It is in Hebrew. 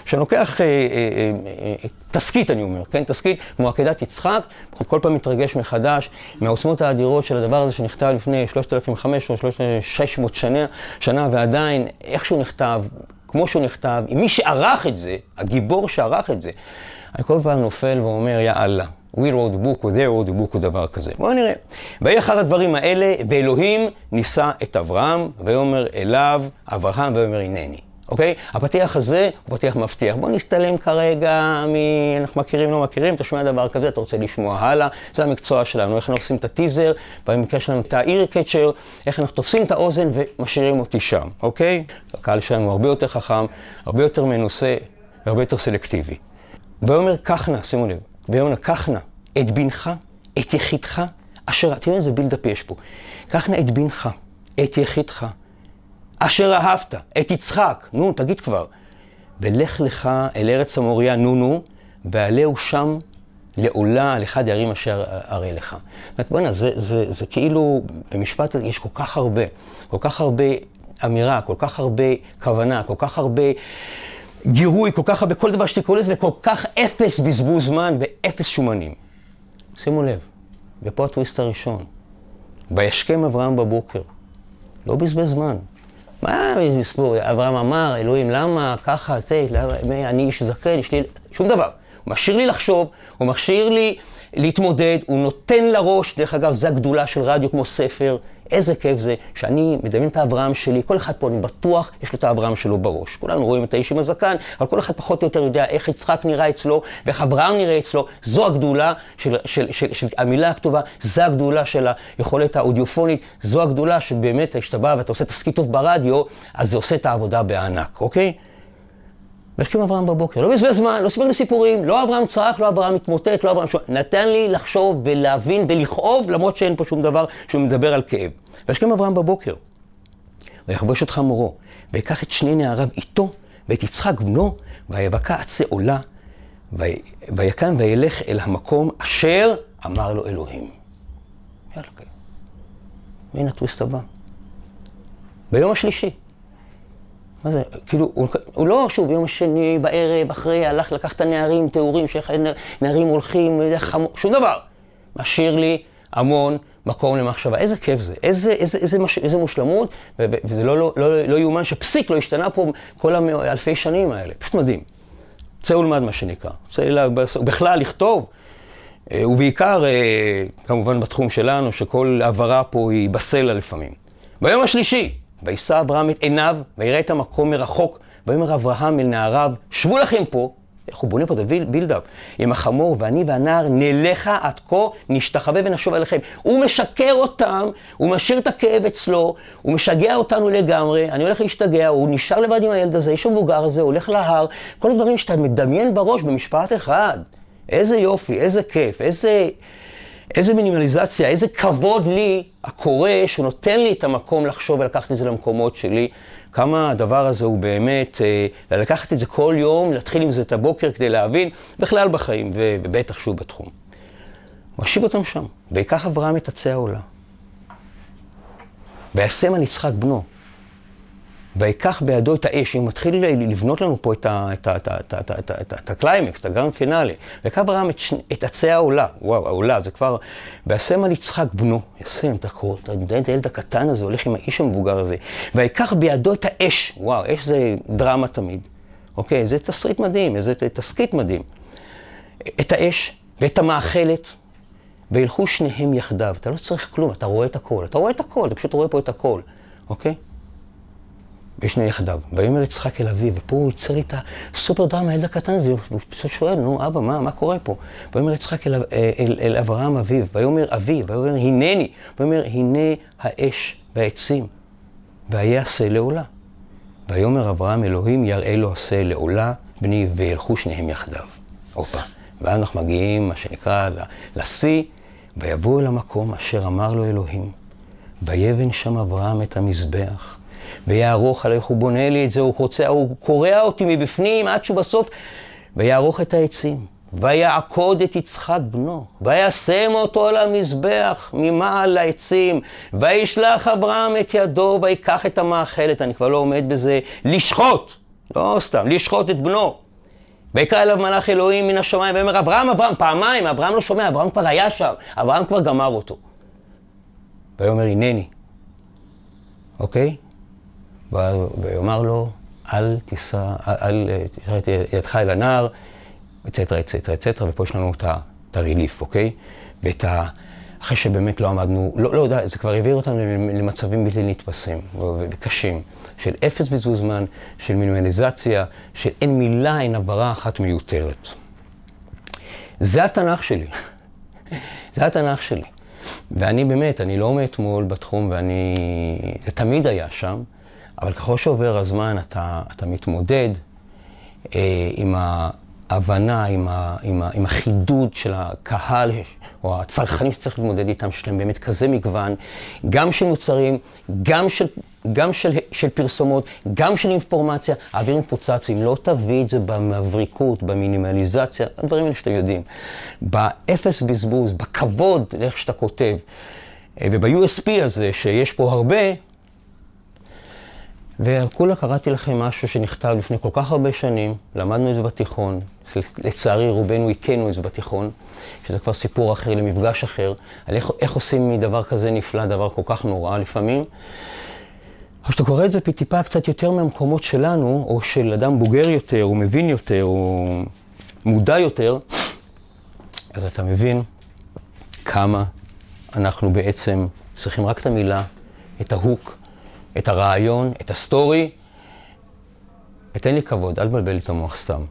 כשאני לוקח תסקית, אני אומר, כן, תסקית, כמו עקדת יצחק, כל פעם מתרגש מחדש מהעוצמות האדירות של הדבר הזה שנכתב לפני 3,500, 3,600 שנה, ועדיין, איך שהוא נכתב, כמו שהוא נכתב, עם מי שערך את זה, הגיבור שערך את זה, אני כל פעם נופל ואומר, יא אללה, we wrote a book, or they wrote a book, או דבר כזה. בואו נראה. ויהיה אחד הדברים האלה, ואלוהים נישא את אברהם, ויאמר אליו אברהם, ויאמר הנני. אוקיי? הפתיח הזה הוא פתיח מבטיח. בואו נשתלם כרגע אנחנו מכירים, לא מכירים, אתה שומע דבר כזה, אתה רוצה לשמוע הלאה, זה המקצוע שלנו, איך אנחנו עושים את הטיזר, במקרה שלנו את האיר קצ'ר, איך אנחנו תופסים את האוזן ומשאירים אותי שם, אוקיי? הקהל שלנו הרבה יותר חכם, הרבה יותר מנוסה, והרבה יותר סלקטיבי. ויאמר קח נא, שימו לב, ויאמר קח נא את בנך, את יחידך, אשר, תראה איזה בילדאפ יש פה, קח נא את בנך, את יחידך, אשר אהבת, את יצחק, נו, תגיד כבר, ולך לך אל ארץ המוריה, נו, ועלהו שם לעולה על אחד הערים אשר אראה לך. בוא'נה, זה כאילו, במשפט יש כל כך הרבה אמירה, כל כך הרבה כוונה, כל כך הרבה גירוי, כל כך הרבה, כל דבר שתקראו לזה, וכל כך אפס בזבוז זמן ואפס שומנים. שימו לב, ופה הטוויסט הראשון, וישכם אברהם בבוקר, לא בזבז זמן. מה מספור? אברהם אמר, אלוהים, למה? ככה, אני איש זקן, יש לי... שום דבר. הוא משאיר לי לחשוב, הוא משאיר לי להתמודד, הוא נותן לראש, דרך אגב, זה הגדולה של רדיו כמו ספר. איזה כיף זה שאני מדמיין את האברהם שלי, כל אחד פה, אני בטוח, יש לו את האברהם שלו בראש. כולנו רואים את האיש עם הזקן, אבל כל אחד פחות או יותר יודע איך יצחק נראה אצלו, ואיך אברהם נראה אצלו. זו הגדולה של המילה הכתובה, זו הגדולה של היכולת האודיופונית, זו הגדולה שבאמת כשאתה בא ואתה עושה תסקית טוב ברדיו, אז זה עושה את העבודה בענק, אוקיי? וישכם אברהם בבוקר, לא בזבז זמן, לא סיפר לי סיפורים, לא אברהם צרח, לא אברהם מתמוטט, לא אברהם נתן לי לחשוב ולהבין ולכאוב, למרות שאין פה שום דבר שהוא מדבר על כאב. וישכם אברהם בבוקר, ויחבוש את חמורו, ויקח את שני נעריו איתו, ואת יצחק בנו, ויבקע עצי עולה, ויקם וילך אל המקום אשר אמר לו אלוהים. יאללה, כן. והנה הטוויסט הבא. ביום השלישי. מה זה? כאילו, הוא לא, שוב, יום השני, בערב, אחרי, הלך לקח את הנערים, תיאורים, שאיך נערים הולכים, שום דבר. משאיר לי המון מקום למחשבה. איזה כיף זה, איזה מושלמות, וזה לא יאומן שפסיק לא השתנה פה כל אלפי שנים האלה. פשוט מדהים. צא ולמד מה שנקרא. בכלל לכתוב, ובעיקר, כמובן בתחום שלנו, שכל העברה פה היא בסלע לפעמים. ביום השלישי, וישא אברהם את עיניו, ויראה את המקום מרחוק, ויאמר אברהם אל נעריו, שבו לכם פה, איך הוא בונה פה את הבילדאפ, עם החמור ואני והנער נלכה עד כה, נשתחווה ונשוב אליכם. הוא משקר אותם, הוא משאיר את הכאב אצלו, הוא משגע אותנו לגמרי, אני הולך להשתגע, הוא נשאר לבד עם הילד הזה, איש המבוגר הזה, הולך להר, כל הדברים שאתה מדמיין בראש במשפט אחד. איזה יופי, איזה כיף, איזה מינימליזציה, איזה כבוד לי הקורא שנותן לי את המקום לחשוב ולקחת את זה למקומות שלי. כמה הדבר הזה הוא באמת, לקחת את זה כל יום, להתחיל עם זה את הבוקר כדי להבין, בכלל בחיים, ובטח שוב בתחום. משיב אותם שם, ויקח אברהם את עצי העולה. וישם על יצחק בנו, ויקח בידו את האש, הוא מתחיל לבנות לנו פה את הקליימקס, את הגרנד פינאלי. ויקח אברהם את עצי העולה, וואו, העולה, זה כבר, וישם על יצחק בנו, ישם את הקור, את הילד הקטן הזה, הולך עם האיש המבוגר הזה, ויקח בידו את האש, וואו, אש זה דרמה תמיד, אוקיי, זה תסריט מדהים, זה תסקית מדהים. את האש ואת המאכלת, וילכו שניהם יחדיו, אתה לא צריך כלום, אתה רואה את הכל, אתה פשוט רואה פה את הכל, אוקיי? ושני יחדיו, ויאמר יצחק אל אביו, ופה הוא יצר לי את הסופר דרמה, הילד הקטן הזה, הוא פשוט שואל, נו אבא, מה קורה פה? ויאמר יצחק אל אברהם אביו, ויאמר אביו, ויאמר הנני, ויאמר הנה האש והעצים, והיה עשה לעולה. ויאמר אברהם אלוהים יראה לו עשה לעולה, בני, וילכו שניהם יחדיו. אופה, ואז אנחנו מגיעים, מה שנקרא, לשיא, ויבואו אל המקום אשר אמר לו אלוהים, ויבן שם אברהם את המזבח, ויערוך עליך, הוא בונה לי את זה, הוא קורע אותי מבפנים עד שהוא בסוף, ויערוך את העצים, ויעקוד את יצחק בנו, וישם אותו על המזבח ממעל לעצים, וישלח אברהם את ידו, ויקח את המאכלת, אני כבר לא עומד בזה, לשחוט, לא סתם, לשחוט את בנו, ויקרא אליו מלאך אלוהים מן השמיים, ואומר, אברהם, אברהם, פעמיים, אברהם לא שומע, אברהם כבר היה שם, אברהם כבר גמר אותו. ויאמר, הנני. אוקיי? ויאמר לו, אל תישא את ידך אל הנער, אצטרה, אצטרה, אצטרה, ופה יש לנו את הריליף, אוקיי? אחרי שבאמת לא עמדנו, לא יודע, זה כבר העביר אותנו למצבים בלתי נתפסים וקשים, של אפס בזבוז זמן, של מינימליזציה, של אין מילה, אין הברה אחת מיותרת. זה התנ"ך שלי. זה התנ"ך שלי. ואני באמת, אני לא מאתמול בתחום, זה תמיד היה שם, אבל ככל שעובר הזמן, אתה מתמודד עם ההבנה, עם החידוד של הקהל, או הצרכנים שצריך להתמודד איתם, שיש להם באמת כזה מגוון, גם של מוצרים, גם של פרסומות, גם של אינפורמציה, האוויר מפוצץ, אם לא תביא את זה במבריקות, במינימליזציה, הדברים האלה שאתם יודעים, באפס בזבוז, בכבוד לאיך שאתה כותב, וב-USP הזה, שיש פה הרבה, וכולה קראתי לכם משהו שנכתב לפני כל כך הרבה שנים, למדנו את זה בתיכון, לצערי רובנו הכינו את זה בתיכון, שזה כבר סיפור אחר למפגש אחר, על איך עושים מדבר כזה נפלא, דבר כל כך נורא לפעמים. אבל כשאתה קורא את זה טיפה קצת יותר מהמקומות שלנו, או של אדם בוגר יותר, או מבין יותר, או מודע יותר, אז אתה מבין כמה אנחנו בעצם צריכים רק את המילה, את ההוק, את הרעיון, את הסטורי, ותן לי כבוד, אל תבלבל לי את המוח סתם.